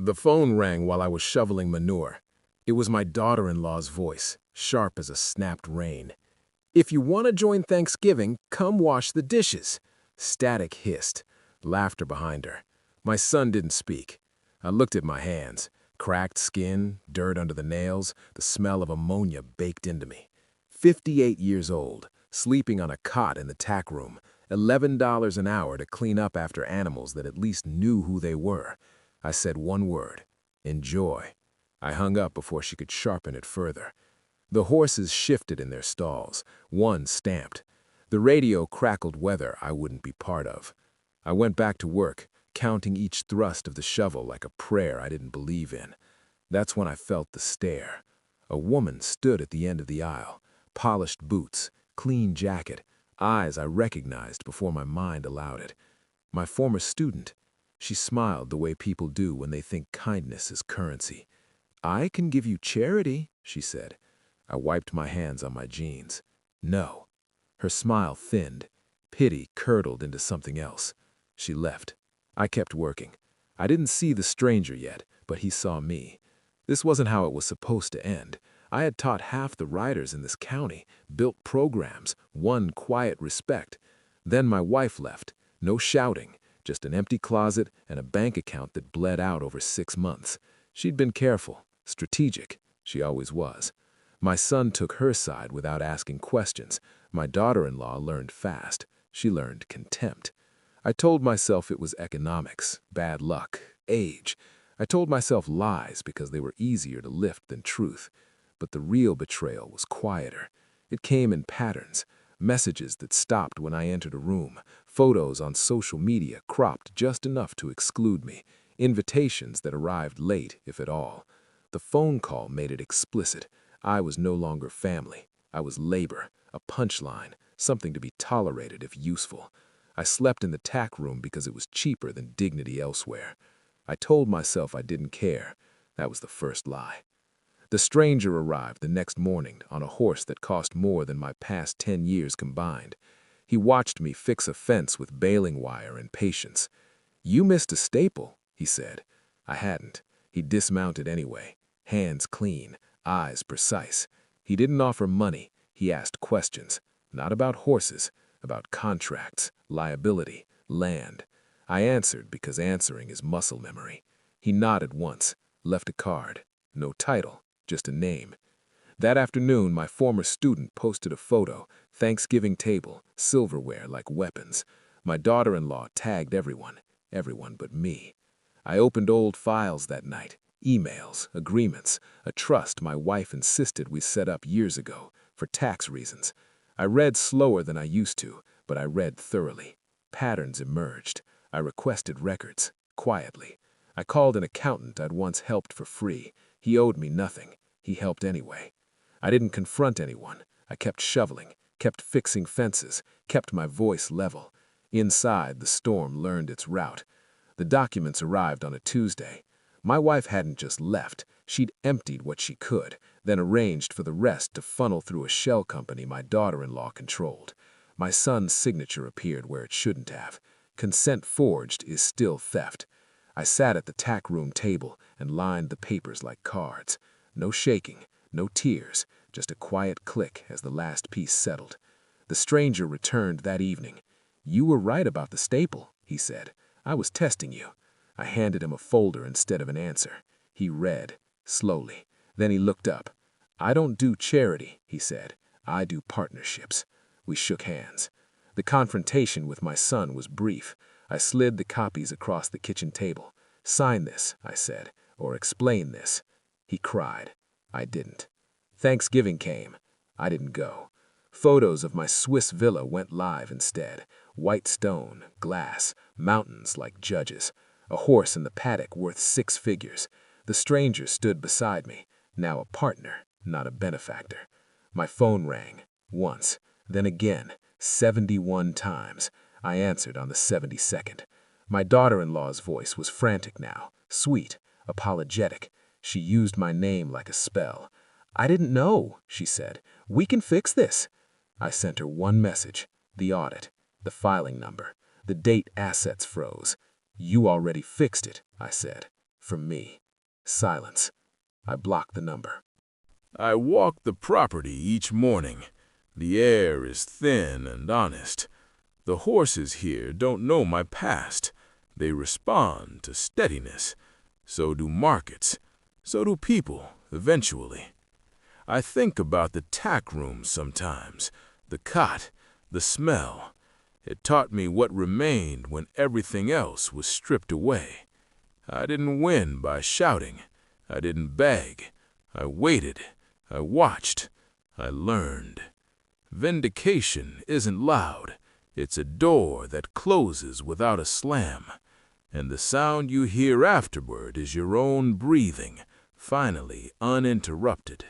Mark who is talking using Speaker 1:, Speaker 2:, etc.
Speaker 1: The phone rang while I was shoveling manure. It was my daughter-in-law's voice, sharp as a snapped rein. "If you want to join Thanksgiving, come wash the dishes." Static hissed, laughter behind her. My son didn't speak. I looked at my hands. Cracked skin, dirt under the nails, the smell of ammonia baked into me. 58 years old, sleeping on a cot in the tack room, $11 an hour to clean up after animals that at least knew who they were. I said one word: enjoy. I hung up before she could sharpen it further. The horses shifted in their stalls. One stamped. The radio crackled weather I wouldn't be part of. I went back to work, counting each thrust of the shovel like a prayer I didn't believe in. That's when I felt the stare. A woman stood at the end of the aisle. Polished boots, clean jacket, eyes I recognized before my mind allowed it. My former student. She smiled the way people do when they think kindness is currency. "I can give you charity," she said. I wiped my hands on my jeans. No. Her smile thinned. Pity curdled into something else. She left. I kept working. I didn't see the stranger yet, but he saw me. This wasn't how it was supposed to end. I had taught half the writers in this county, built programs, won quiet respect. Then my wife left. No shouting, just an empty closet and a bank account that bled out over 6 months. She'd been careful, strategic. She always was. My son took her side without asking questions. My daughter-in-law learned fast. She learned contempt. I told myself it was economics, bad luck, age. I told myself lies because they were easier to lift than truth. But the real betrayal was quieter. It came in patterns, messages that stopped when I entered a room, photos on social media cropped just enough to exclude me, invitations that arrived late, if at all. The phone call made it explicit. I was no longer family. I was labor, a punchline, something to be tolerated if useful. I slept in the tack room because it was cheaper than dignity elsewhere. I told myself I didn't care. That was the first lie. The stranger arrived the next morning on a horse that cost more than my past 10 years combined. He watched me fix a fence with baling wire and patience. "You missed a staple," he said. I hadn't. He dismounted anyway, hands clean, eyes precise. He didn't offer money. He asked questions, not about horses, about contracts, liability, land. I answered because answering is muscle memory. He nodded once, left a card. No title, just a name. That afternoon, my former student posted a photo, Thanksgiving table, silverware like weapons. My daughter-in-law tagged everyone but me. I opened old files that night, emails, agreements, a trust my wife insisted we set up years ago, for tax reasons. I read slower than I used to, but I read thoroughly. Patterns emerged. I requested records, quietly. I called an accountant I'd once helped for free. He owed me nothing. He helped anyway. I didn't confront anyone. I kept shoveling, kept fixing fences, kept my voice level. Inside, the storm learned its route. The documents arrived on a Tuesday. My wife hadn't just left. She'd emptied what she could, then arranged for the rest to funnel through a shell company my daughter-in-law controlled. My son's signature appeared where it shouldn't have. Consent forged is still theft. I sat at the tack room table and lined the papers like cards. No shaking, no tears, just a quiet click as the last piece settled. The stranger returned that evening. "You were right about the staple," he said. "I was testing you." I handed him a folder instead of an answer. He read, slowly. Then he looked up. "I don't do charity," he said. "I do partnerships." We shook hands. The confrontation with my son was brief. I slid the copies across the kitchen table. "Sign this," I said, "or explain this." He cried. I didn't. Thanksgiving came. I didn't go. Photos of my Swiss villa went live instead. White stone, glass, mountains like judges. A horse in the paddock worth 6 figures. The stranger stood beside me, now a partner, not a benefactor. My phone rang, once, then again, 71 times. I answered on the 72nd. My daughter-in-law's voice was frantic now, sweet, apologetic. She used my name like a spell. "I didn't know," she said. "We can fix this." I sent her one message, the audit, the filing number, the date assets froze. "You already fixed it," I said. From me, silence. I blocked the number.
Speaker 2: I walk the property each morning. The air is thin and honest. The horses here don't know my past. They respond to steadiness. So do markets. So do people, eventually. I think about the tack room sometimes, the cot, the smell. It taught me what remained when everything else was stripped away. I didn't win by shouting. I didn't beg. I waited. I watched. I learned. Vindication isn't loud. It's a door that closes without a slam. And the sound you hear afterward is your own breathing, finally uninterrupted.